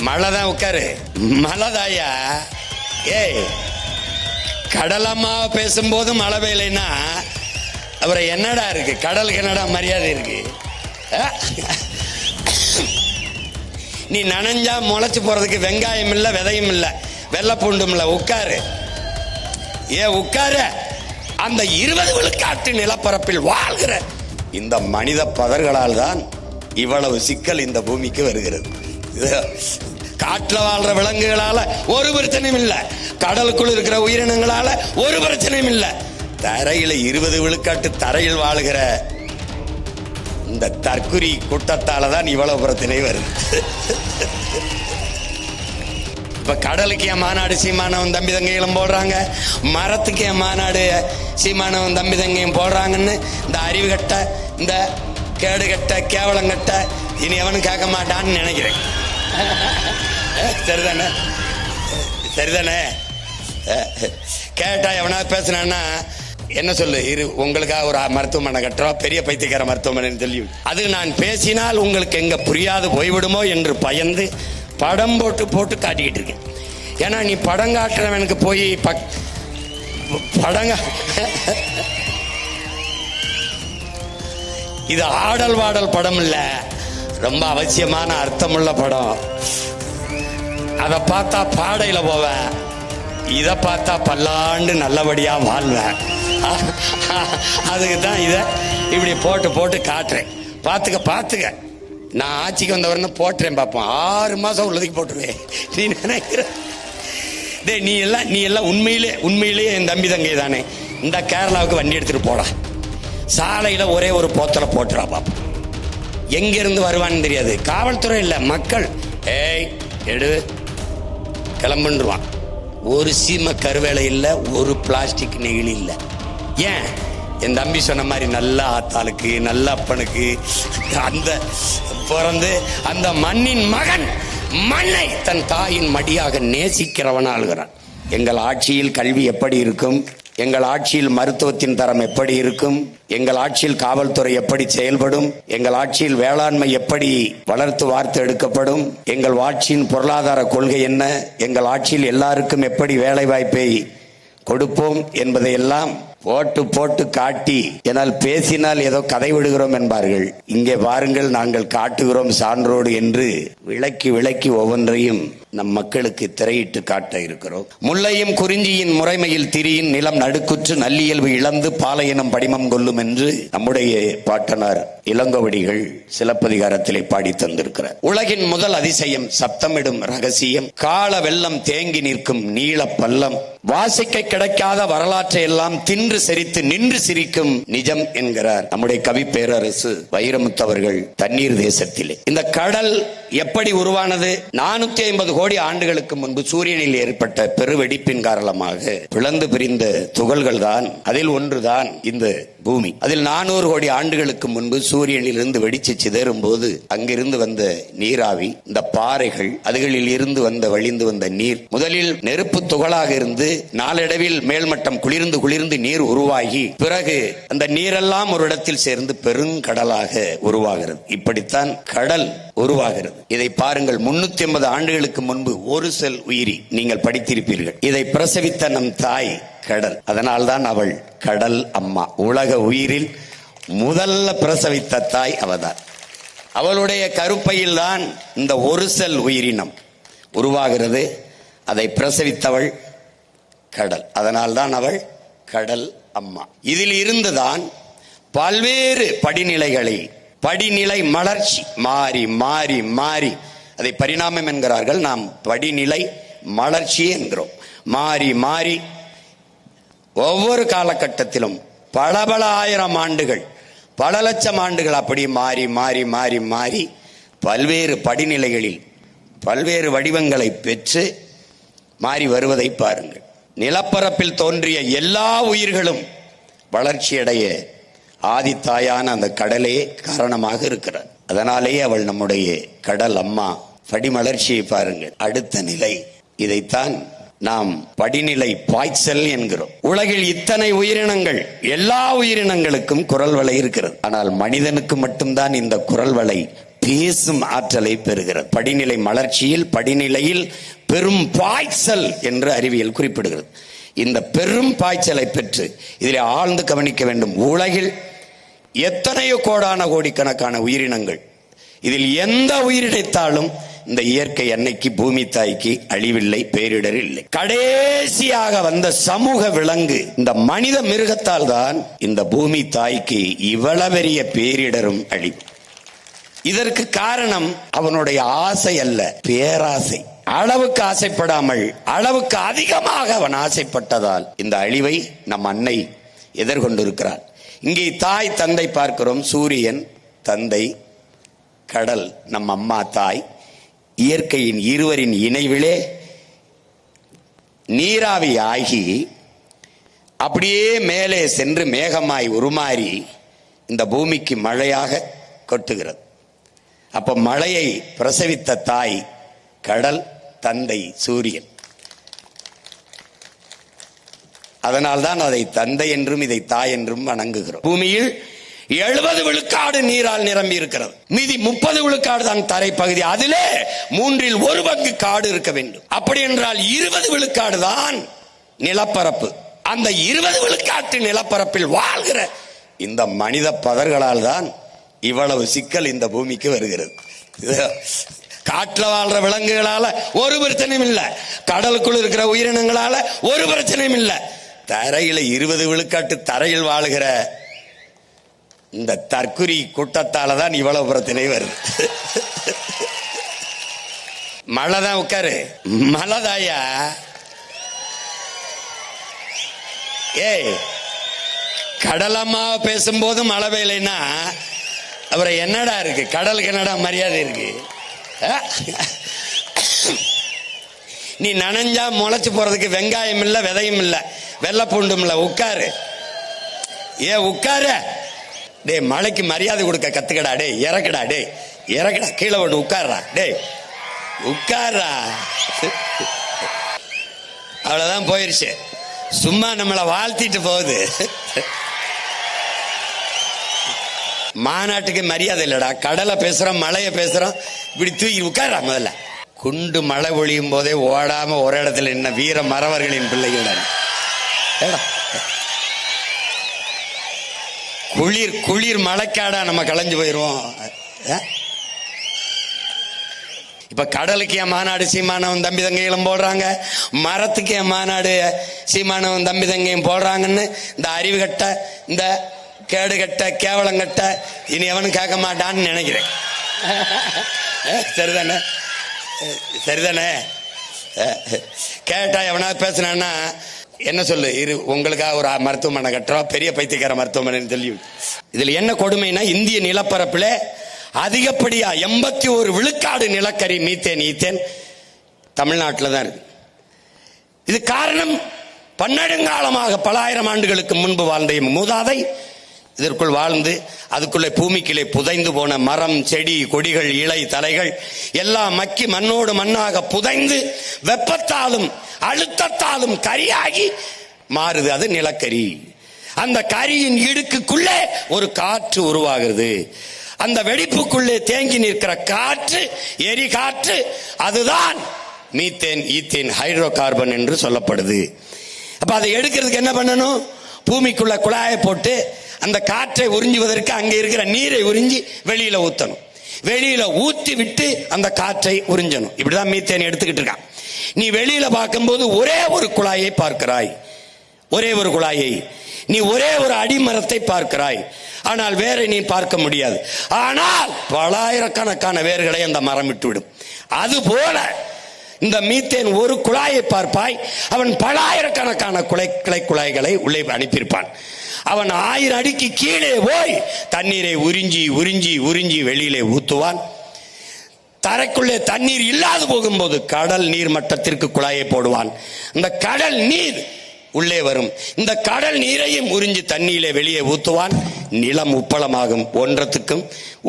மழை தான் உட்காரு. மழைதாயா? ஏய், கடலம்மா பேசும்போது மழை பெய்யலைன்னா அப்புறம் என்னடா இருக்கு? கடலுக்கு என்னடா மரியாதை இருக்கு? நீ நனைஞ்சா முளைச்சு போறதுக்கு வெங்காயம் இல்ல, விதையும் இல்ல, வெள்ளை பூண்டும் இல்ல. உட்காரு. உட்காரு. அந்த 20 விழுக்காட்டு நிலப்பரப்பில் வாழ்கிற இந்த மனித பதர்களால் தான் இவ்வளவு சிக்கல் இந்த பூமிக்கு வருகிறது. காட்டுல வாழ்ற விலங்குகளால ஒரு பிரச்சனையும் இல்ல, கடலுக்குள் இருக்கிற உயிரினங்களால ஒரு பிரச்சனையும் இல்ல. தரையில 20 விழுக்காட்டு தரையில் வாழ்கிற இந்த தற்குறி கூட்டத்தால தான் இவ்வளவு பிரச்சனை வருது. இப்ப கடலுக்கு என் மாநாடு சீமானவன் தம்பி தங்கைகளும் போடுறாங்க, மரத்துக்கு என் மாநாடு சீமானவன் தம்பி தங்கையும் போடுறாங்கன்னு இந்த அறிவு கட்ட, இந்த கேடு கட்ட, கேவலங்கட்ட இனி எவனும் கேட்க மாட்டான்னு நினைக்கிறேன். சரிதானே? சரிதானே? கேட்டா எவனா பேசுனா என்ன சொல்லு, உங்களுக்காக ஒரு மருத்துவமனை கட்டுறோம், பெரிய பைத்தியக்கார மருத்துவமனை சொல்லி அது நான் பேசினால் உங்களுக்கு எங்க புரியாது போய்விடுமோ என்று பயந்து படம் போட்டு போட்டு காட்டிக்கிட்டு இருக்கேன். ஏன்னா நீ படம் காட்டுறவனுக்கு போய் படங்க இது ஆடல் வாடல் படம் இல்ல, ரொம்ப அவசியமான அர்த்தமுள்ள படம். அதை பார்த்தா பாடையில போவேன், இதை பார்த்தா பல்லாண்டு நல்லபடியா வாழ்வேன். அதுக்கு தான் இதை இப்படி போட்டு போட்டு காட்டுறேன். பார்த்துக்க. நான் ஆட்சிக்கு வந்தவரன்னு போட்டுறேன், பார்ப்போம். 6 மாசம் உள்ளதுக்கு போட்டுருவேன். நீ நினைக்கிற நீ எல்லாம் உண்மையிலேயே என் தம்பி தங்கை தானே? இந்த கேரளாவுக்கு வண்டி எடுத்துட்டு போடா, சாலையில ஒரே ஒரு போத்தலை போட்டுறா பாப்போம். எங்க இருந்து வருவான்னு தெரியாது, காவல்துறை இல்ல, மக்கள் எடு கிளம்புன்றுவான். ஒரு சீம கருவேலை இல்ல, ஒரு பிளாஸ்டிக் நெகிழி இல்ல. ஏன்? என் தம்பி சொன்ன மாதிரி நல்ல ஆத்தாளுக்கு, நல்ல அப்பனுக்கு அந்த பிறந்து அந்த மண்ணின் மகன் மண்ணை தன் தாயின் மடியாக நேசிக்கிறவன் ஆளுகிறான். எங்கள் ஆட்சியில் கல்வி எப்படி இருக்கும்? எங்கள் ஆட்சியில் மருத்துவத்தின் தரம் எப்படி இருக்கும்? எங்கள் ஆட்சியில் காவல்துறை எப்படி செயல்படும்? எங்கள் ஆட்சியில் வேளாண்மை எப்படி வளர்த்து வார்த்து எடுக்கப்படும்? எங்கள் ஆட்சியின் பொருளாதார கொள்கை என்ன? எங்கள் ஆட்சியில் எல்லாருக்கும் எப்படி வேலை வாய்ப்பை கொடுப்போம் என்பதையெல்லாம் போட்டு போட்டு காட்டி, என்னால் பேசினால் ஏதோ கதை விடுகிறோம் என்பார்கள். இங்கே பாருங்கள், நாங்கள் காட்டுகிறோம் சான்றோடு என்று விளக்கி ஒவ்வொன்றையும் நம் மக்களுக்கு திரையிட்டு காட்ட இருக்கிறோம். முல்லையும் குறிஞ்சியின் முறைமையில் திரியின் நிலம் நடுக்குற்று நல்லியல்பு இழந்து பாலையனம் படிமம் கொள்ளும் என்று நம்முடைய பாட்டனார் இளங்கோவடிகள் சிலப்பதிகாரத்திலே பாடி தந்திருக்கிறார். உலகின் முதல் அதிசயம், சப்தமிடும் ரகசியம், கால வெள்ளம் தேங்கி நிற்கும் நீள பள்ளம், வாசிக்க கிடைக்காத வரலாற்றை எல்லாம் தின்று செறித்து நின்று சிரிக்கும் நிஜம் என்கிறார் நம்முடைய கவி பேரரசு வைரமுத்து அவர்கள் தண்ணீர் தேசத்திலே. இந்த கடல் எப்படி உருவானது? 450 கோடி ஆண்டுகளுக்கு முன்பு சூரியனில் ஏற்பட்ட பெருவெடிப்பின் காரணமாக பிளந்து பிரிந்த துகள்கள் தான், அதில் ஒன்றுதான் இந்த பூமி. அதில் 400 கோடி ஆண்டுகளுக்கு முன்பு சூரியனில் இருந்து வெடிச்சு சிதறும் போது அங்கிருந்து வந்த நீராவி, இந்த பாறைகள், அதுகளில் இருந்து வழிந்து வந்த நீர் முதலில் நெருப்பு துகளாக இருந்து நாளடைவில் மேல்மட்டம் குளிர்ந்து நீர் உருவாகி பிறகு அந்த நீரெல்லாம் ஒரு இடத்தில் சேர்ந்து பெருங்கடலாக உருவாகிறது. இப்படித்தான் கடல் உருவாகிறது. இதை பாருங்கள், 350 ஆண்டுகளுக்கு முன்பு ஒரு செல் உயிரி, நீங்கள் படித்திருப்பீர்கள், இதை பிரசவித்த நம் தாய் கடல். அதனால்தான் அவள் கடல் அம்மா. உலக உயிரில் முதல்ல பிரசவித்த தாய் அவதான். அவளுடைய கருப்பையில் தான் இந்த ஒரு செல் உயிரினம் உருவாகிறது. அதை பிரசவித்தவள் கடல். அதனால்தான் அவள் கடல் அம்மா. இதில் இருந்துதான் பல்வேறு படிநிலை மலர்ச்சி மாறி மாறி மாறி, அதை பரிணாமம் என்கிறார்கள், நாம் படிநிலை மலர்ச்சி என்கிறோம். மாறி மாறி ஒவ்வொரு காலகட்டத்திலும் பல ஆயிரம் ஆண்டுகள், பல லட்சம் ஆண்டுகள் அப்படி மாறி மாறி மாறி மாறி பல்வேறு படிநிலைகளில் பல்வேறு வடிவங்களை பெற்று மாறி வருவதை பாருங்கள். நிலப்பரப்பில் தோன்றிய எல்லா உயிர்களும் வளர்ச்சியடைய ஆதித்தாயான அந்த கடலே காரணமாக இருக்கிறார். அதனாலேயே அவள் நம்முடைய கடல் அம்மா. படிமலர்ச்சியை பாருங்கள், அடுத்த நிலை. இதைத்தான் நாம் படிநிலை பாய்ச்சல் என்கிறோம். உலகில் இத்தனை உயிரினங்கள், எல்லா உயிரினங்களுக்கும் குரல் வளை இருக்கிறது. ஆனால் மனிதனுக்கு மட்டும்தான் இந்த குரல் வளை பேசும் ஆற்றலை பெறுகிறது. படிநிலை மலர்ச்சியில் படிநிலையில் பெரும் பாய்ச்சல் என்று அறிவியல் குறிப்பிடுகிறது. இந்த பெரும் பாய்ச்சலை பெற்று இதில் ஆழ்ந்து கவனிக்க வேண்டும். உலகில் எத்தனையோ கோடிக்கணக்கான உயிரினங்கள், இதில் எந்த உயிரினத்தாலும் இந்த இயற்கை அன்னைக்கு பூமி தாய்க்கு அழிவில்லை, பேரிடர் இல்லை. கடைசியாக வந்த சமூக விலங்கு இந்த மனித மிருகத்தால் தான் இந்த பூமி தாய்க்கு இவ்வளவு பெரிய பேரிடரும் அழிவு. இதற்கு காரணம் அவனுடைய ஆசை அல்ல, பேராசை. அளவுக்கு ஆசைப்படாமல் அளவுக்கு அதிகமாக அவன் ஆசைப்பட்டதால் இந்த அழிவை நம் அன்னை எதிர்கொண்டிருக்கிறார். இங்கே தாய் தந்தை பார்க்கிறோம். சூரியன் தந்தை, கடல் நம் அம்மா தாய். இயற்கையின் இருவரின் இணைவிலே நீராவி ஆகி அப்படியே மேலே சென்று மேகமாய் உருமாறி இந்த பூமிக்கு மழையாக கொட்டுகிறது. அப்ப மழையை பிரசவித்த தாய் கடல், தந்தை சூரியன். அதனால்தான் அதை தந்தை என்றும் இதை தாய் என்றும் வணங்குகிறோம். பூமியில் 70 விழுக்காடு நீரால் நிரம்பி இருக்கிறது. மீதி 30 விழுக்காடு தான் தரை பகுதி. அதிலே 1/3 பங்கு காடு இருக்க வேண்டும். அப்படி என்றால் 20 விழுக்காடு தான் நிலப்பரப்பு. அந்த 20 விழுக்காட்டு நிலப்பரப்பில் வாழ்கிற இந்த மனித பதர்களால் தான் இவ்வளவு சிக்கல் இந்த பூமிக்கு வருகிறது. காட்டுல வாழ்ற விலங்குகளால ஒரு பிரச்சனையும் இல்ல, கடலுக்குள் இருக்கிற உயிரினங்களால ஒரு பிரச்சனையும் இல்ல. தரையில 20 விழுக்காட்டு தரையில் வாழுகிற இந்த தற்குறி கூட்டத்தால தான் இவ்வளவு பிரச்சனை வருது. மழைதான் உட்காரு, மழைதாயா. ஏய், கடலம்மா பேசும்போது மழை பெய்யலைன்னா அப்புறம் என்னடா இருக்கு? கடலுக்கு என்னடா மரியாதை இருக்கு? நீ நனைஞ்சா முளைச்சு போறதுக்கு வெங்காயம் இல்ல, விதையும் இல்ல, வெள்ளை பூண்டும் இல்ல. உட்காரு, உட்காரு. டே, மழைக்கு மரியாதை கொடுக்க கத்துக்கடா. டே இறக்கடா, டே இறக்கடா, கீழே விட்டு உட்கார்றா. டே உட்கார்றா. அவ்வளவுதான், போயிருச்சு. சும்மா நம்மளை வாழ்த்திட்டு போகுது. மாநாட்டுக்கு மரியாதை இல்லடா. கடலை பேசுறோம், மழைய பேசுறோம், இப்படி தூக்கி உட்கார்றா. முதல்ல குண்டு மழை ஒழியும் போதே ஓடாம ஒரு இடத்துல என்ன வீர மறவர்களின் பிள்ளைகள். குளிர் குளிர் மழைக்காடா நம்ம களைஞ்சு போயிருவோம். இப்ப கடலுக்கு என் மாநாடு சீமானவன் தம்பி தங்கைகளும் போடுறாங்க, மரத்துக்கு என் மாநாடு சீமானவன் தம்பி தங்கையும் போடுறாங்கன்னு இந்த அறிவு கட்ட, இந்த கேடு கட்ட, கேவலங்கட்ட இனி எவனும் கேட்க மாட்டான்னு நினைக்கிறேன். சரிதானே? சரிதானே? கேட்டா எவனாவது பேசினான்னா என்ன சொல்லு, உங்களுக்காக ஒரு மருத்துவமனை கட்டுறோம், பெரிய பைத்தியக்கார மருத்துவமனை சொல்லி. இதுல என்ன கொடுமைனா, இந்திய நிலப்பரப்புல அதிகப்படியா 81 விழுக்காடு நிலக்கரி மீத்தேன் ஈத்தேன் தமிழ்நாட்டில் தான் இருக்கு. இது காரணம் பன்னெடுங்காலமாக பல ஆயிரம் ஆண்டுகளுக்கு முன்பு வாழ்ந்த மூதாதை இதற்குள் வாழ்ந்து அதுக்குள்ளே பூமிக்குள்ளே புதைந்து போன மரம், செடி, கொடிகள், இலை, தலைகள் எல்லாம் மக்கி மண்ணோடு மண்ணாக புதைந்து வெப்பத்தாலும் அழுத்தத்தாலும் கரியாகி மாறுது. அது நிலக்கரி. அந்த கரியின் இடுக்குள்ளே ஒரு காற்று உருவாகிறது. அந்த வெடிப்புக்குள்ளே தேங்கி நிற்கிற காற்று எரி காற்று, அதுதான் மீத்தேன் ஈத்தேன் ஹைட்ரோ கார்பன் என்று சொல்லப்படுது. அப்ப அதை எடுக்கிறதுக்கு என்ன பண்ணணும்? பூமிக்குள்ள குழாயை போட்டு அந்த காற்றை உறிஞ்சுவதற்கு அங்கே இருக்கிற நீரை உறிஞ்சி வெளியில ஊத்தணும். வெளியில ஊத்தி விட்டு அந்த காற்றை உறிஞ்சணும். இப்படிதான் மீத்தேன் எடுத்துக்கிட்டு இருக்கான். நீ வெளியில பார்க்கும்போது ஒரே ஒரு குழாயை பார்க்கிறாய், ஒரே ஒரு குழாயை. நீ ஒரே ஒரு அடிமரத்தை பார்க்கிறாய், ஆனால் வேற நீ பார்க்க முடியாது. ஆனால் பலாயிரக்கணக்கான வேர்களை அந்த மரம் விட்டுவிடும். அதுபோல இந்த மீத்தேன் ஒரு குழாயை பார்ப்பாய், அவன் பலாயிரக்கணக்கான கிளை குழாய்களை உள்ளே அனுப்பியிருப்பான். அவன் 1000 அடிக்கு கீழே போய் தண்ணீரை உறிஞ்சி உறிஞ்சி உறிஞ்சி வெளியிலே ஊத்துவான். தரைக்குள்ளே தண்ணீர் இல்லாது போகும்போது கடல் நீர் மட்டத்திற்கு குழாயை போடுவான். இந்த கடல் நீர் உள்ளே வரும். இந்த கடல் நீரையும் உறிஞ்சி தண்ணீரை வெளியே ஊத்துவான். நிலம் உப்பளமாகும். ஒன்றத்துக்கும்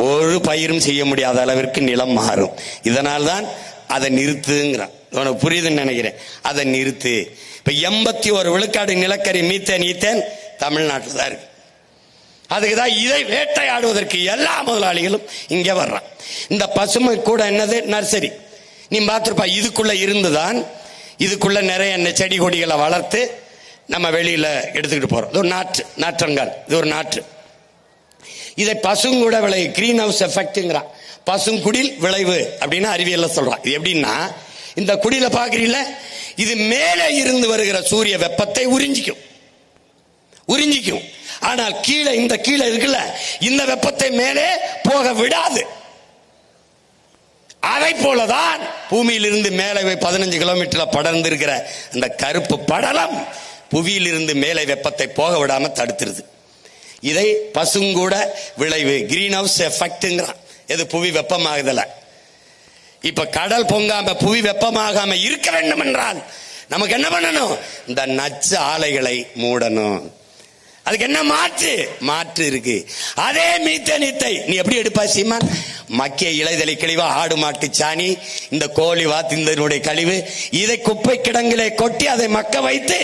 ஒரு பயிரும் செய்ய முடியாத அளவிற்கு நிலம் மாறும். இதனால்தான் அதை நிறுத்துங்கிறான். உனக்கு புரியுதுன்னு நினைக்கிறேன். அதை நிறுத்து. இப்ப 81 விழுக்காடு நிலக்கரி மீத்தேன் ஈத்தேன் தமிழ்நாட்டில் தான் இருக்கு. அதுக்குதான் இதை வேட்டையாடுவதற்கு எல்லா முதலாளிகளும் இங்க வர்றான். இந்த பசுமை கூட என்னது, நர்சரி. நீ பார்த்திருப்பா, இதுக்குள்ள இருந்துதான் இதுக்குள்ள நிறைய செடி கொடிகளை வளர்த்து நம்ம வெளியில எடுத்துக்கிட்டு போறோம். இது ஒரு நாற்றங்கால், இது ஒரு நாற்று. இதை பசுங்கூட விளைவு, கிரீன் ஹவுஸ் எஃபெக்ட்ங்கிறான். பசுங்குடில் விளைவு அப்படின்னு அறிவியல்ல சொல்றான். இது எப்படின்னா, இந்த குடியில பாக்குறீங்களா, இது மேலே இருந்து வருகிற சூரிய வெப்பத்தை உறிஞ்சிக்கும். ஆனால் கீழே, இந்த கீழே இருக்குல்ல, இந்த வெப்பத்தை மேலே போக விடாது. அதை போலதான் பூமியிலிருந்து மேலே 15 கிலோமீட்டர்ல படர்ந்து இருக்கிற அந்த கருப்பு படலம் புவியிலிருந்து மேலே வெப்பத்தை போக விடாம தடுத்துருது. இதை பசுங்கூட விளைவு, கிரீன் ஹவுஸ் எஃபெக்ட்ங்கிறான். எது, புவி வெப்பமாகுதல. இப்ப கடல் பொங்காம புவி வெப்பமாகாம இருக்க வேண்டும் என்றால் நமக்கு என்ன பண்ணணும், இந்த நச்சு ஆலைகளை மூடணும். அதுக்கு என்ன மாற்று இருக்கு. அதே மீத்தேனத்தை நீ எப்படி எடுப்பா சீமான்? மக்கிய இலைதலை கழிவு, ஆடு மாட்டு சாணி, இந்த கோழி வாத்தினுடைய கழிவு, இதை குப்பை கிடங்கிலே கொட்டி அதை மக்க வைத்து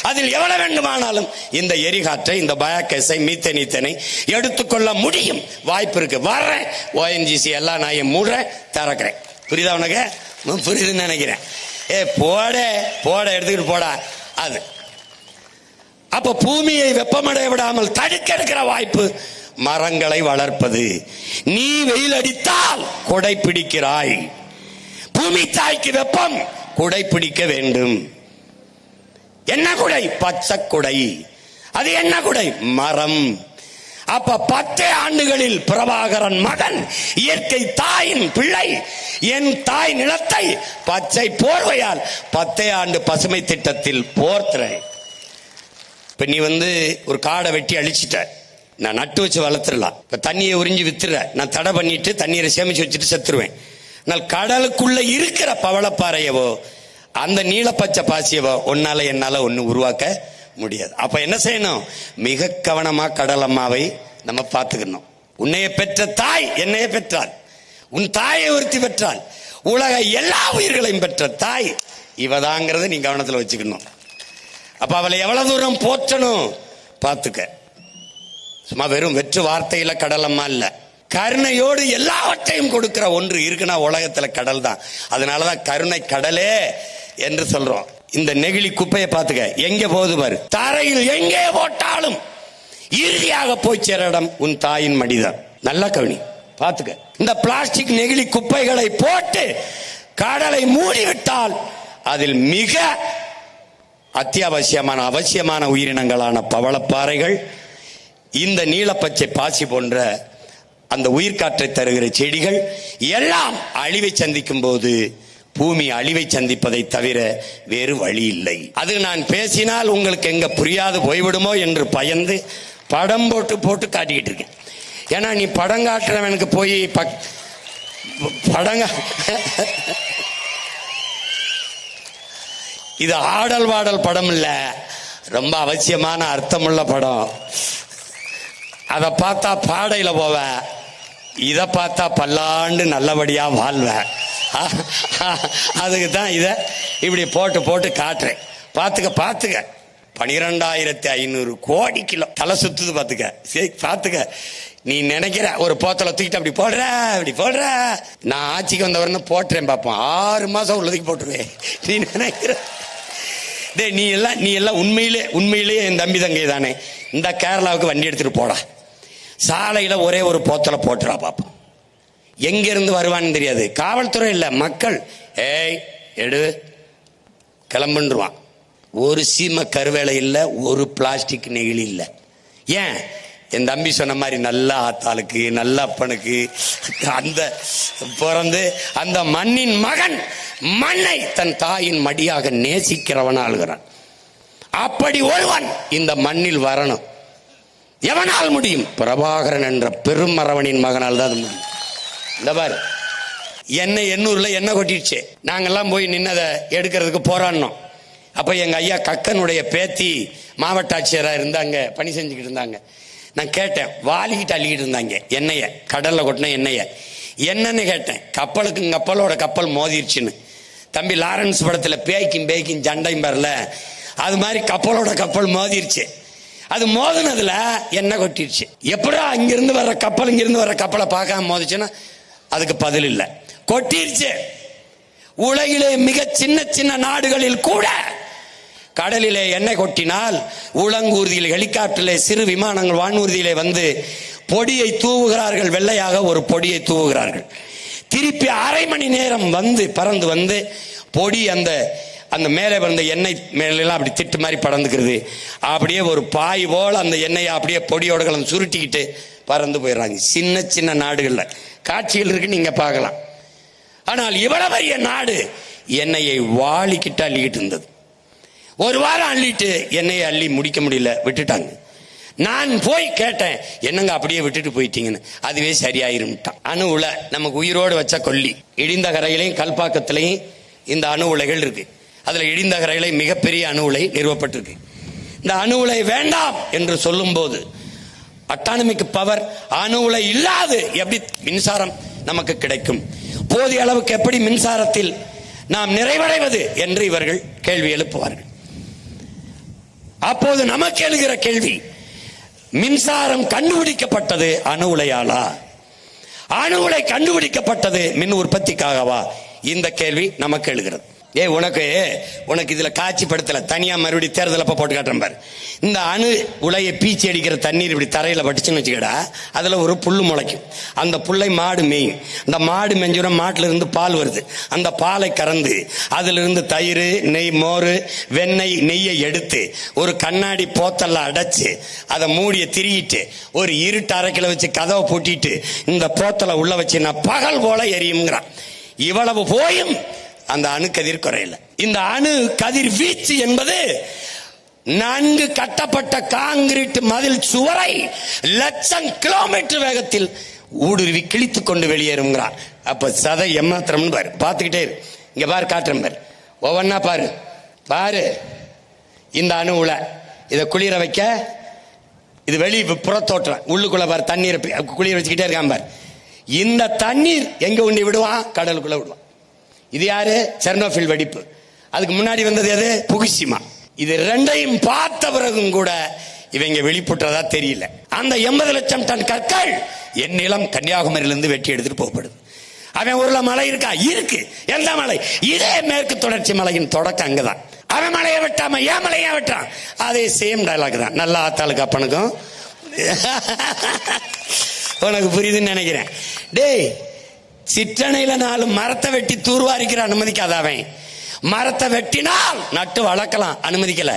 அதில் எவ்வளவு வேண்டுமானாலும் இந்த எரிகாற்றை, இந்த பயோகேஸை, மீத்தேனீத்தனை எடுத்துக்கொள்ள முடியும். வாய்ப்பு இருக்கு. வர்றேன், ONGC எல்லாம் நான் மூடுறேன், திறக்கிறேன். புரியுதா உனக்கு? புரியுதுன்னு நினைக்கிறேன். போட எடுத்துக்கிட்டு போடா. அது அப்ப பூமியை வெப்பமடைய விடாமல் தடுக்க இருக்கிற வாய்ப்பு மரங்களை வளர்ப்பது. நீ வெயில் அடித்தால் கொடை பிடிக்கிறாய். பூமி தாய்க்கு வெப்பம், கொடை பிடிக்க வேண்டும். என்ன குடை? பச்சை குடை. அது என்ன குடை? மரம். அப்ப 10 ஆண்டுகளில் பிரபாகரன் மகன், இயற்கை தாயின் பிள்ளை, என் தாய் நிலத்தை பச்சை போர்வையால் 10 ஆண்டு பசுமை திட்டத்தில் போர்த்துறேன். இப்ப நீ ஒரு காடை வெட்டி அழிச்சிட்ட, நான் நட்டு வச்சு வளர்த்துடலாம். இப்ப தண்ணியை உறிஞ்சி வித்துற, நான் தடை பண்ணிட்டு தண்ணீரை சேமிச்சு வச்சுட்டு செத்துருவேன். ஆனால் கடலுக்குள்ள இருக்கிற பவளப்பாறையவோ அந்த நீலப்பச்சை பாசியவோ உன்னால என்னால ஒண்ணு உருவாக்க முடியாது. அப்ப என்ன செய்யணும்? மிக கவனமா கடலம்மாவை நம்ம பார்த்துக்கணும். உன்னைய பெற்ற தாய் என்னைய பெற்றாள், உன் தாயை ஒருத்தி பெற்றாள், உலக எல்லா உயிர்களையும் பெற்ற தாய் இவதாங்கிறத நீ கவனத்துல வச்சுக்கணும். அப்ப அவளை எவ்வளவு தூரம் போற்றணும் பார்த்துக்க. சும்மா வெறும் வெற்று வார்த்தையில கடலம்மா இல்ல, கருணையோடு எல்லாவற்றையும் கொடுக்கிற ஒன்று இருக்குன்னா உலகத்துல கடல் தான். அதனாலதான் கருணை கடலே என்று சொல்றோம். இந்த நெகிழி குப்பையை பார்த்துக்க, எங்க போகுது பாரு. தரையில் எங்கே போட்டாலும் இறுதியாக போய் சேர இடம் உன் தாயின் மடிதான். நல்லா கவனி, பார்த்துக்க. இந்த பிளாஸ்டிக் நெகிழி குப்பைகளை போட்டு கடலை மூடிவிட்டால் அதில் மிக அவசியமான உயிரினங்களான பவளப்பாறைகள், இந்த நீலப்பச்சை பாசி போன்ற அந்த உயிர்காற்றை தருகிற செடிகள் எல்லாம் அழிவை சந்திக்கும் போது பூமி அழிவை சந்திப்பதை தவிர வேறு வழி இல்லை. அது நான் பேசினால் உங்களுக்கு எங்க புரியாது போய்விடுமோ என்று பயந்து படம் போட்டு காட்டிக்கிட்டு இருக்கேன். ஏன்னா நீ படம் காட்டுறவனுக்கு போய் படங்க இது ஆடல் வாடல் படம் இல்ல, ரொம்ப அவசியமான அர்த்தமுள்ள படம். அதை பார்த்தா பாடையில போவ, இதை பார்த்தா பல்லாண்டு நல்லபடியா வாழ்வ. அதுக்கு தான் இதை இப்படி போட்டு காட்டுறேன். பார்த்துக்க 12,500 கோடி கிலோ தலை சுத்துது. பார்த்துக்க. நீ நினைக்கிற ஒரு போத்தலை தூக்கிட்டு அப்படி போடுற, நான் ஆட்சிக்கு வந்தவரன்னு போட்டுறேன் பார்ப்போம். 6 மாசம் உள்ளதுக்கு போட்டுருவேன். நீ நினைக்கிற நீ எல்லாம் உண்மையிலேயே என் தம்பி தங்கை தானே. இந்த கேரளாவுக்கு வண்டி எடுத்துட்டு போடா, சாலையில ஒரே ஒரு போத்தலை போட்டுறா பார்ப்போம். எங்க இருந்து வருவான்னு தெரியாது. காவல்துறை இல்ல, மக்கள் எடு கிளம்புன்றுவான். ஒரு சீம கருவேலை இல்ல, ஒரு பிளாஸ்டிக் நெகிழி இல்ல. ஏன்? என் தம்பி சொன்ன மாதிரி நல்ல ஆத்தாளுக்கு, நல்ல அப்பனுக்கு அந்த பிறந்து அந்த மண்ணின் மகன் மண்ணை தன் தாயின் மடியாக நேசிக்கிறவன் ஆளுகிறான். அப்படி ஒருவன் இந்த மண்ணில் வரணும். எவனால் முடியும்? பிரபாகரன் என்ற பெரும் மரவனின் மகனால் தான் முடியும். இந்த பாரு, எண்ணெய் 800ல எண்ணெய் கொட்டிடுச்சு. நாங்கெல்லாம் போய் நின்னதை எடுக்கிறதுக்கு போராடினோம். அப்ப எங்க ஐயா கக்கனுடைய பேத்தி மாவட்ட ஆட்சியராக இருந்தாங்க, பணி செஞ்சுக்கிட்டு இருந்தாங்க. நான் கேட்டேன், வாலிக்கிட்டு அள்ளிக்கிட்டு இருந்தாங்க எண்ணெய, கடல்ல கொட்டின எண்ணெய. என்னன்னு கேட்டேன். கப்பலோட கப்பல் மோதிருச்சுன்னு. தம்பி லாரன்ஸ் படத்துல பேய்க்கும் சண்டையும் வரல, அது மாதிரி கப்பலோட கப்பல் மோதிருச்சு. அது மோதினதுல எண்ணெய் கொட்டிடுச்சு. எப்படா இங்கிருந்து வர்ற கப்பல் இங்கிருந்து வர்ற கப்பலை பார்க்காம மோதிச்சுன்னா அதுக்கு பதில் இல்லை, கொட்டிருச்சு. உலகிலே மிக சின்ன சின்ன நாடுகளில் கூட கடலிலே எண்ணெய் கொட்டினால் உளங்கூர்தியில், ஹெலிகாப்டரிலே, சிறு விமானங்கள், வானூர்தியிலே வந்து பொடியை தூவுகிறார்கள். வெள்ளையாக ஒரு பொடியை தூவுகிறார்கள். திருப்பி அரை மணி நேரம் வந்து பறந்து வந்து பொடி அந்த அந்த மேலே வந்த எண்ணெய் மேலாம் அப்படி திட்டு மாதிரி பறந்துக்கிறது. அப்படியே ஒரு பாய் போல் அந்த எண்ணெயை அப்படியே பொடியோட கலந்து சுருட்டிக்கிட்டு பறந்து போயிடுறாங்க. சின்ன சின்ன நாடுகளில் காட்சிகள் இருக்கு, நீங்க பார்க்கலாம். ஆனால் இவ்வளவு பெரிய நாடு எண்ணெயை வாளிக்கிட்டு அள்ளிக்கிட்டு இருந்தது. ஒரு வாரம் அள்ளிட்டு எண்ணெயை அள்ளி முடிக்க முடியல, விட்டுட்டாங்க. நான் போய் கேட்டேன், என்னங்க அப்படியே விட்டுட்டு போயிட்டீங்கன்னு. அதுவே சரியாயிரும்ட்டான். அணு உலை நமக்கு உயிரோடு வச்ச கொல்லி. இடிந்த கரையிலையும் கல்பாக்கத்திலையும் இந்த அணு உலைகள் இருக்கு. அதுல இடிந்த கரையில மிகப்பெரிய அணு உலை நிறுவப்பட்டிருக்கு. இந்த அணு உலை வேண்டாம் என்று சொல்லும் போது அட்டானமிக் பவர், அணு உலை இல்லாது எப்படி மின்சாரம் நமக்கு கிடைக்கும், போதிய அளவுக்கு எப்படி மின்சாரத்தில் நாம் நிறைவடைவது என்று இவர்கள் கேள்வி எழுப்புவார்கள். அப்போது நமக்கு எழுகிற கேள்வி, மின்சாரம் கண்டுபிடிக்கப்பட்டது அணு உலையாலா, அணு உலை கண்டுபிடிக்கப்பட்டது மின் உற்பத்திக்காகவா? இந்த கேள்வி நமக்கு எழுகிறது. உனக்கு இதுல காட்சி படுத்தல, தனியா மறுபடியும் தேர்தல் அப்ப போட்டு காட்டுறேன் பாரு. இந்த அணு உலையை பீச்சி அடிக்கிற தண்ணீர் இப்படி தரையில பட்டுச்சுன்னு வச்சுக்கடா, அதுல ஒரு புல்லு முளைக்கும். அந்த புல்லை மாடு மேயும். அந்த மாடு மெஞ்சுற மாட்டுல இருந்து பால் வருது. அந்த பாலை கறந்து அதுல இருந்து தயிர், நெய், மோர், வெண்ணெய், நெய்யை எடுத்து ஒரு கண்ணாடி போத்தல்ல அடைச்சு அதை மூடிய திரியிட்டு ஒரு இருட்டு அறைக்கில வச்சு கதவை பூட்டிட்டு இந்த போத்தலை உள்ள வச்சு நான் பகல் போல எரியுங்கிறான். இவ்வளவு போயும் அந்த அணு கதிர் குறையல. இந்த அணு கதிர் வீச்சு என்பது நன்கு கட்டப்பட்ட காங்கிரீட் மதில் சுவரை லட்சம் கிலோமீட்டர் வேகத்தில் ஊடுருவி கிழித்துக் கொண்டு வெளியேறுங்கிறார். அப்ப சதை எம்மாத்திரம் பாரு, பார்த்துக்கிட்டே இரு. இங்க பாரு, காட்டுறேன் பாரு, ஒவ்வொன்னா பாரு பாரு. இந்த அணு உலை இதை குளிர வைக்க, இது வெளி புறத்தோற்றம், உள்ளுக்குள்ள பாரு தண்ணீர் குளிர வச்சுக்கிட்டே இருக்கான் பாரு. இந்த தண்ணீர் எங்க உண்டி விடுவான்? கடலுக்குள்ள விடுவான். இது யாரு? செர்னோபில் வெடிப்பு. அதுக்கு முன்னாடி வந்தது எது? புகுஷிமா. இது ரெண்டையும் பார்த்த பிறகும் கூட இவங்க வெளிப்பட்டதா தெரியல. அந்த 80 லட்சம் டன் கற்கள் என் நிலம் கன்னியாகுமரியிலிருந்து வெட்டி எடுத்துட்டு போகப்படுது. அவன் ஊர்ல மலை இருக்கா? இருக்கு. எந்த மலை? இதே மேற்கு தொடர்ச்சி மலையின் தொடக்கம் அங்கதான். அவன் மலையை வெட்டாம ஏன் மலையா வெட்டான்? அதே சேம் டயலாக் தான். நல்லா ஆத்தாளுக்கு அப்பனுக்கும் உனக்கு புரியுதுன்னு நினைக்கிறேன். டேய், சிற்றணையில 4 மரத்தை வெட்டி தூர்வாரிக்கிற அனுமதிக்காத அவன். மரத்தை வெட்டினால் நட்டு வளர்க்கலாம், அனுமதிக்கல.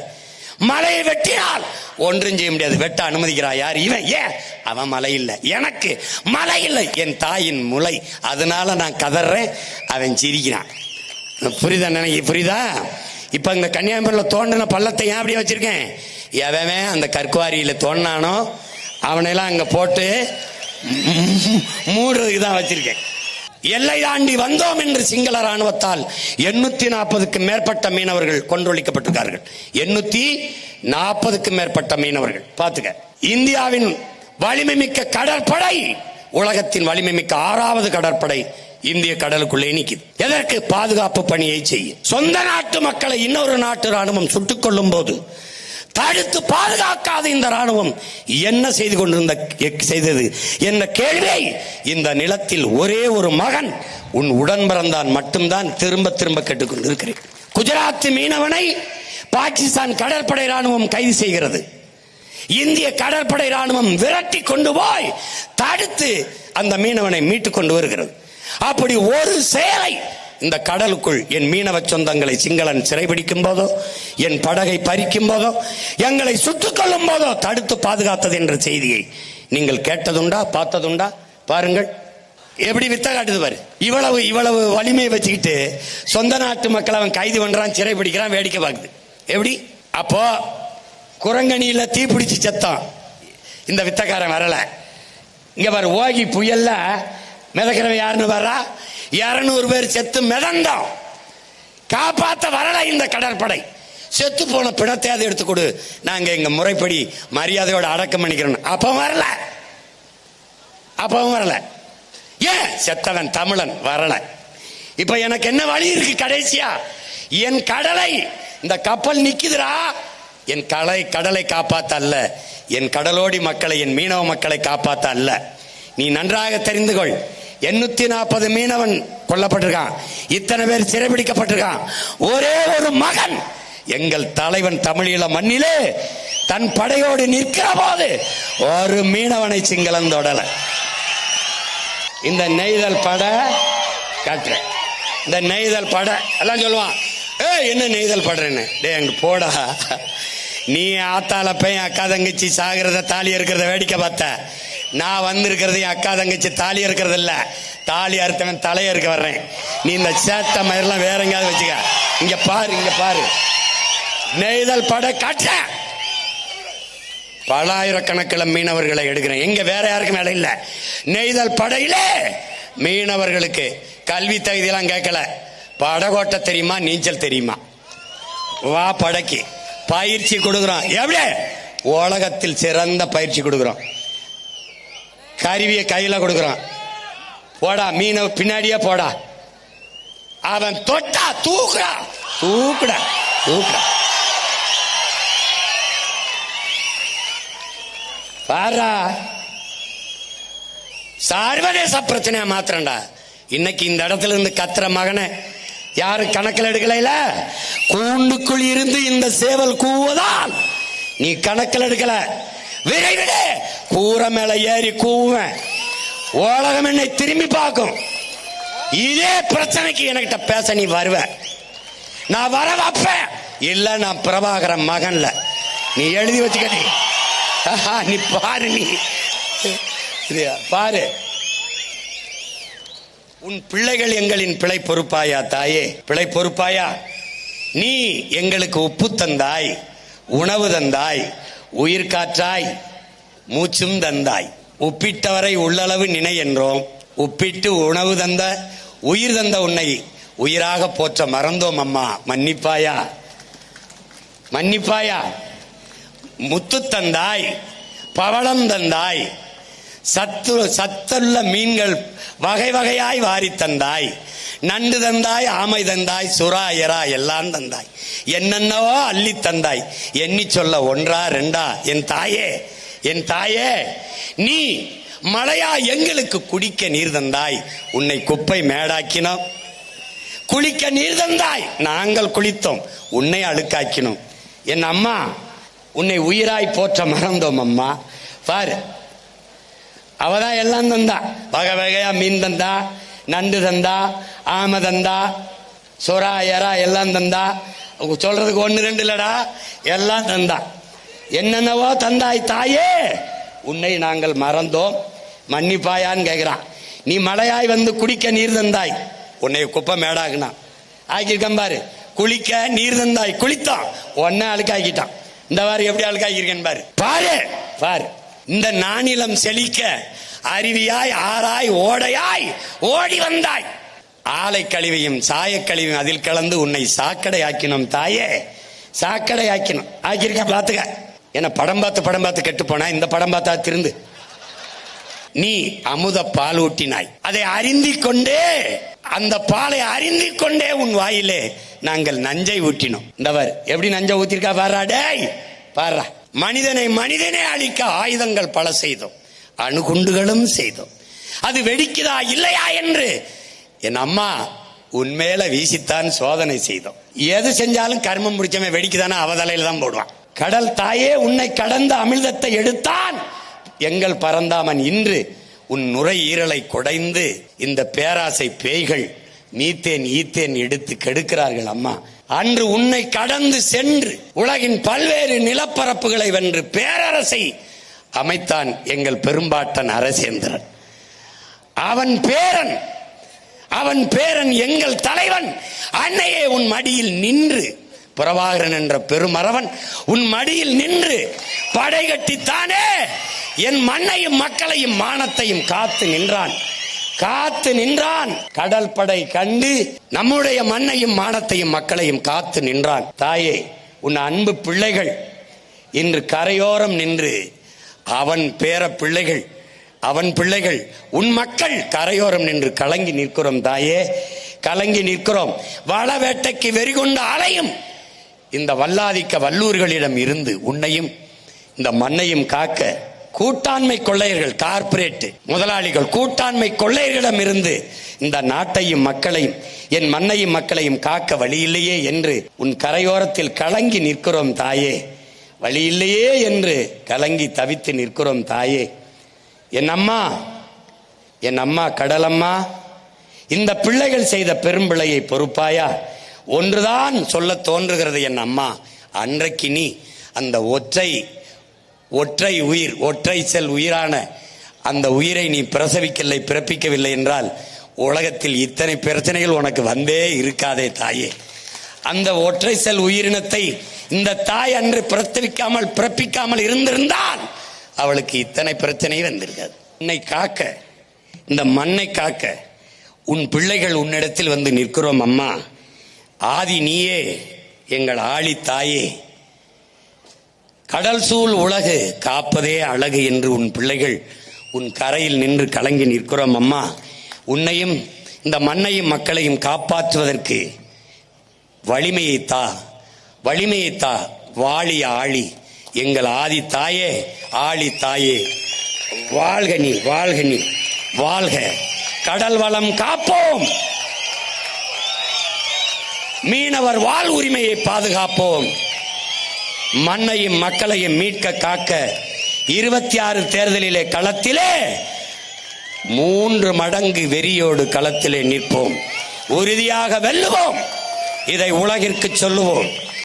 மலையை வெட்டினால் ஒன்றும் செய்ய முடியாது, வெட்ட அனுமதிக்கிறா யார்? இவன். ஏன்? அவன் மலை இல்லை, எனக்கு மலை இல்லை, என் தாயின் முளை, அதனால நான் கதறேன். அவன் சிரிக்கிறான். புரியுதா? நினைக்க புரியுதா? இப்ப இந்த கன்னியாகுமரியில தோண்டின பள்ளத்தை ஏன் அப்படியே வச்சிருக்கேன்? எவன் அந்த கற்குவாரியில தோண்டினானோ அவனையெல்லாம் அங்க போட்டு மூடுறதுக்கு தான் வச்சிருக்கேன். எல்லை தாண்டி வந்தோம் என்று சிங்கள ராணுவத்தால் 840க்கும் மேற்பட்ட மீனவர்கள் கொன்றொழிக்கப்பட்டிருக்கார்கள். 840க்கும் மேற்பட்ட மீனவர்கள். பார்த்துக்க, இந்தியாவின் வலிமை மிக்க கடற்படை உலகத்தின் வலிமை மிக்க 6வது கடற்படை இந்திய கடலுக்குள்ளே நிற்குது. எதற்கு? பாதுகாப்பு பணியை செய்ய. சொந்த நாட்டு மக்களை இன்னொரு நாட்டு ராணுவம் சுட்டுக் கொள்ளும் போது தடுத்து பாதுகாக்காத இந்த ராணுவம் என்ன செய்தது என்ற கேள்வியை இந்த நிலத்தில் ஒரே ஒரு மகன், உன் உடன் பிறந்தான் மட்டும்தான் திரும்ப திரும்ப கேட்டுக்கொண்டிருக்கிறேன். குஜராத் மீனவனை பாகிஸ்தான் கடற்படை ராணுவம் கைது செய்கிறது. இந்திய கடற்படை ராணுவம் விரட்டி கொண்டு போய் தடுத்து அந்த மீனவனை மீட்டுக் கொண்டு வருகிறது. அப்படி ஒரு செயலை இந்த கடலுக்குள் என் மீனவ சொந்தங்களை சிங்களன் சிறைபிடிக்கும் போதோ, என் படகை பறிக்கும் போதோ, எங்களை சுட்டுக் கொள்ளும் போதோ தடுத்து பாதுகாத்தது என்ற செய்தியை நீங்கள் கேட்டதுண்டா? பார்த்ததுண்டா? பாருங்கள் எப்படி வித்த காட்டுது பாரு. இவ்வளவு வலிமையை வச்சுக்கிட்டு சொந்த நாட்டு மக்களை அவன் கைது பண்றான், சிறைபிடிக்கிறான், வேடிக்கை பார்க்குது. எப்படி? அப்போ குரங்கணியில தீப்பிடிச்சு செத்தான் இந்த வித்தக்காரன் வரல. இங்க பாரு, ஓகி புயல்ல மிதக்கிறவன் யாருன்னு வரா? 200 பேர் செத்து மிதந்தோம். காப்பாத்த வரல இந்த கடற்படை. செத்து போன பிணத்தையாவது எடுத்து கொடு, நாங்க எங்க முறைப்படி மரியாதையோட அடக்கம் பண்ணிக்கிறோம். அப்பவும் வரல. ஏன்? செத்தவன் தமிழன் வரல. இப்ப எனக்கு என்ன வழி இருக்கு? கடைசியா என் கடலை இந்த கப்பல் நிக்குதுரா, என் கடலை காப்பாத்த அல்ல, என் கடலோடி மக்களை, என் மீனவ மக்களை காப்பாத்த அல்ல. நீ நன்றாக தெரிந்து கொள். 840 மீனவன் கொல்லப்பட்டிருக்கான், இத்தனை பேர் சிறைபிடிக்கப்பட்டிருக்கான். ஒரே ஒரு மகன் எங்கள் தலைவன் தமிழீழ மண்ணிலே தன் படையோடு நிற்கிற போது ஒரு மீனவனை சிங்களம் தொடல. இந்த நெய்தல் படை காட்டுற, இந்த நெய்தல் படை எல்லாம் சொல்லுவான், என்ன நெய்தல் படுறேன்னு. டே அங்க போடா, நீ ஆத்தால பையன் அக்கா தங்கச்சி சாகிறத தாலி இருக்கிறத வேடிக்கை பார்த்த. நான் வந்திருக்கிறது என் அக்கா தங்கச்சி தாலி இருக்கிறது இல்ல, தாலி அறுத்தவன் தலைய இருக்க வர்றேன். நீ இந்த சேட்டை மயிரெல்லாம் வேற எங்கேயாவது வச்சுக்க. இங்க பாரு, இங்க பாரு, நெய்தல் படை காட்ட. பலாயிரக்கணக்கில் மீனவர்களை எடுக்கிறேன். எங்க வேற யாருக்கும் வேலை இல்ல. நெய்தல் படையிலே மீனவர்களுக்கு கல்வி தகுதியெல்லாம் கேட்கல. படகோட்ட தெரியுமா, நீச்சல் தெரியுமா, வா படைக்கு பயிற்சி கொடுக்கிறோம். எப்படி உலகத்தில் சிறந்த பயிற்சி கொடுக்கிறோம். கருவியை கையில கொடுக்கிறோம். போடா மீனவ பின்னாடியே போடா. அவன் தொட்டா தூக்குடா, தூக்குடா, தூக்குடா. பாரா, சர்வதேச பிரச்சனையா மாத்திரண்டா. இன்னைக்கு இந்த இடத்துல இருந்து கத்துற மகனை யாரு கணக்கில் எடுக்கல. கூண்டுக்குள் இருந்து இந்த சேவல் கூவதால் நீ கணக்கில் எடுக்கல. விரைவிட கூரை மேல ஏறி கூவேன். உலகம் என்னை திரும்பி பார்க்கும். இதே பிரச்சனைக்கு என்கிட்ட பேச நீ வருவ, நான் வர வைப்பேன். இல்ல நான் பிரபாகரன் மகன்ல, நீ எழுதி வச்சுக்கடி. நீ பாரு, நீ பாரு. உன் பிள்ளைகள் எங்களின் பிழை பொறுப்பாயா தாயே, பிழை பொறுப்பாயா? நீ எங்களுக்கு உப்பு தந்தாய், உணவு தந்தாய், உயிர் காற்றாய், மூச்சும் தந்தாய். உப்பிட்டவரை உள்ளளவு நினை என்றோம். உப்பிட்டு உணவு தந்த, உயிர் தந்த உன்னை உயிராக போற்ற மறந்தோம் அம்மா. மன்னிப்பாயா, மன்னிப்பாயா? முத்து தந்தாய், பவளம் தந்தாய், சத்துள்ள மீன்கள் வகை வகையாய் வாரி தந்தாய், நண்டு தந்தாய், ஆமை தந்தாய், சுறா எறா எல்லாம் தந்தாய், என்னென்னவோ அள்ளி தந்தாய். எண்ணி சொல்ல ஒன்றா ரெண்டா? என் தாயே, என் தாயே, நீ மழையா எங்களுக்கு குடிக்க நீர் தந்தாய். உன்னை குப்பை மேடாக்கினோம். குளிக்க நீர் தந்தாய், நாங்கள் குளித்தோம். உன்னை அழுக்காக்கினோம். என் அம்மா, உன்னை உயிராய் போற்ற மறந்தோம் அம்மா. பாரு, அவதான் எல்லாம் தந்தா. வகை வகையா மீன் தந்தா, நண்டு தந்தா, ஆமை தந்தா, சொரா எறா எல்லாம் தந்தா. சொல்றதுக்கு 1 2 இல்லடா, எல்லாம் தந்தா. என்னென்னவோ தந்தாய் தாயே, உன்னை நாங்கள் மறந்தோம். மன்னிப்பாயான்னு கேட்கிறான். நீ மழையாய் வந்து குடிக்க நீர் தந்தாய், உன்னை குப்பை மேடாக்குனா ஆக்கியிருக்கேன் பாரு. குளிக்க நீர் தந்தாய், குளித்தான், உன்னை அழுக்காக்கிட்டான். இந்த வாரி எப்படி அழுக்காக்கியிருக்கேன் பாரு, பாரு, பாரு. இந்த நானிலம் செழிக்க அருவியாய், ஆறாய், ஓடையாய் ஓடி வந்தாய். ஆலை கழிவையும் சாய கழிவையும் அதில் கலந்து உன்னை சாக்கடை ஆக்கினோம் தாயே, சாக்கடை ஆக்கினோம். ஆக்கியிருக்க பாத்துக்க. என்ன படம் பார்த்து கெட்டு போனா, இந்த படம் பார்த்தா திருந்து. நீ அமுத பால் ஊட்டினாய், அதை அறிந்திக் கொண்டே, அந்த பாலை அறிந்திக் கொண்டே உன் வாயிலே நாங்கள் நஞ்சை ஊட்டினோம். இந்தவர் எப்படி நஞ்சை ஊத்திருக்கா பாரா, டேய் பாரா. மனிதனை அழிக்க ஆயுதங்கள் பல செய்தோம், அணுகுண்டுகளும் செய்தோம். அது வெடிக்குதா இல்லையா என்று என் அம்மா உன்மேல வீசித்தான் சோதனை செய்தோம். எது செஞ்சாலும் கர்மம் முடிச்சவன் வெடிக்குதானா அவதலையில தான் போடுவான். கடல் தாயே, உன்னை கடந்த அமிர்தத்தை எடுத்தான் எங்கள் பரந்தாமன். இன்று உன் நுரையீரலை குடைந்து இந்த பேராசை பேய்கள் மீத்தேன் ஈத்தேன் எடுத்து கெடுக்கிறார்கள் அம்மா. அன்று உன்னை கடந்து சென்று உலகின் பல்வேறு நிலப்பரப்புகளை வென்று பேரரசை அமைத்தான் எங்கள் பெரும்பாட்டன் அரசேந்திரன். அவன் பேரன் எங்கள் தலைவன். அன்னையே உன் மடியில் நின்று, பிரபாகரன் என்ற பெருமரவன் உன் மடியில் நின்று படை கட்டித்தானே என் மண்ணையும் மக்களையும் மானத்தையும் காத்து நின்றான். கடல் படை கண்டு நம்முடைய மண்ணையும் மானத்தையும் மக்களையும் காத்து நின்றான். தாயே, உன் அன்பு பிள்ளைகள் இன்று கரையோரம் நின்று, அவன் பேர பிள்ளைகள், அவன் பிள்ளைகள், உன் மக்கள் கரையோரம் நின்று கலங்கி நிற்கிறோம் தாயே, கலங்கி நிற்கிறோம். வள வேட்டைக்கு வெறிகொண்டு அலையும் இந்த வல்லாதிக்க வல்லூர்களிடம் இருந்து உன்னையும் இந்த மண்ணையும் காக்க கூட்டாண்மை கொள்ளையர்கள், கார்ப்பரேட் முதலாளிகள், கூட்டாண்மை கொள்ளையர்களிடம் இருந்து இந்த நாட்டையும் மக்களையும், என் மண்ணையும் மக்களையும் காக்க வழியில்லையே என்று உன் கரையோரத்தில் கலங்கி நிற்கிறோம் தாயே. வழியில்லையே என்று கலங்கி தவித்து நிற்கிறோம் தாயே. என் அம்மா கடலம்மா, இந்த பிள்ளைகள் செய்த பெரும்பிழையை பொறுப்பாயா? ஒன்றுதான் சொல்ல தோன்றுகிறது என் அம்மா. அன்றைக்கு நீ அந்த ஒற்றை உயிர், ஒற்றை செல் உயிரான அந்த உயிரை நீ பிரசவிக்கவில்லை, பிறப்பிக்கவில்லை என்றால் உலகத்தில் இத்தனை பிரச்சனைகள் உனக்கு வந்தே இருக்காதே தாயே. அந்த ஒற்றை செல் உயிரினத்தை இந்த தாய் அன்று பிறப்பிக்காமல் இருந்திருந்தால் அவளுக்கு இத்தனை பிரச்சனை வந்திருக்காது. உன்னை காக்க, இந்த மண்ணை காக்க உன் பிள்ளைகள் உன்னிடத்தில் வந்து நிற்கிறோம் அம்மா. ஆதி நீயே, எங்கள் ஆழி தாயே. கடல் சூழ் உலகு காப்பதே அழகு என்று உன் பிள்ளைகள் உன் கரையில் நின்று கலங்கி நிற்கிறோம் அம்மா. உன்னையும் இந்த மண்ணையும் மக்களையும் காப்பாற்றுவதற்கு வலிமையை தா. வாழி ஆழி, எங்கள் ஆதி தாயே, ஆழி தாயே. வாழ்க நீ, வாழ்க. கடல் வளம் காப்போம், மீனவர் வாழ் உரிமையை பாதுகாப்போம். மண்ணையும் மக்களையும் மீட்க காக்க 26 தேர்தலிலே களத்திலே 3 மடங்கு வெறியோடு களத்திலே நிற்போம். உறுதியாக வெல்லுவோம். இதை உலகிற்கு சொல்லுவோம்.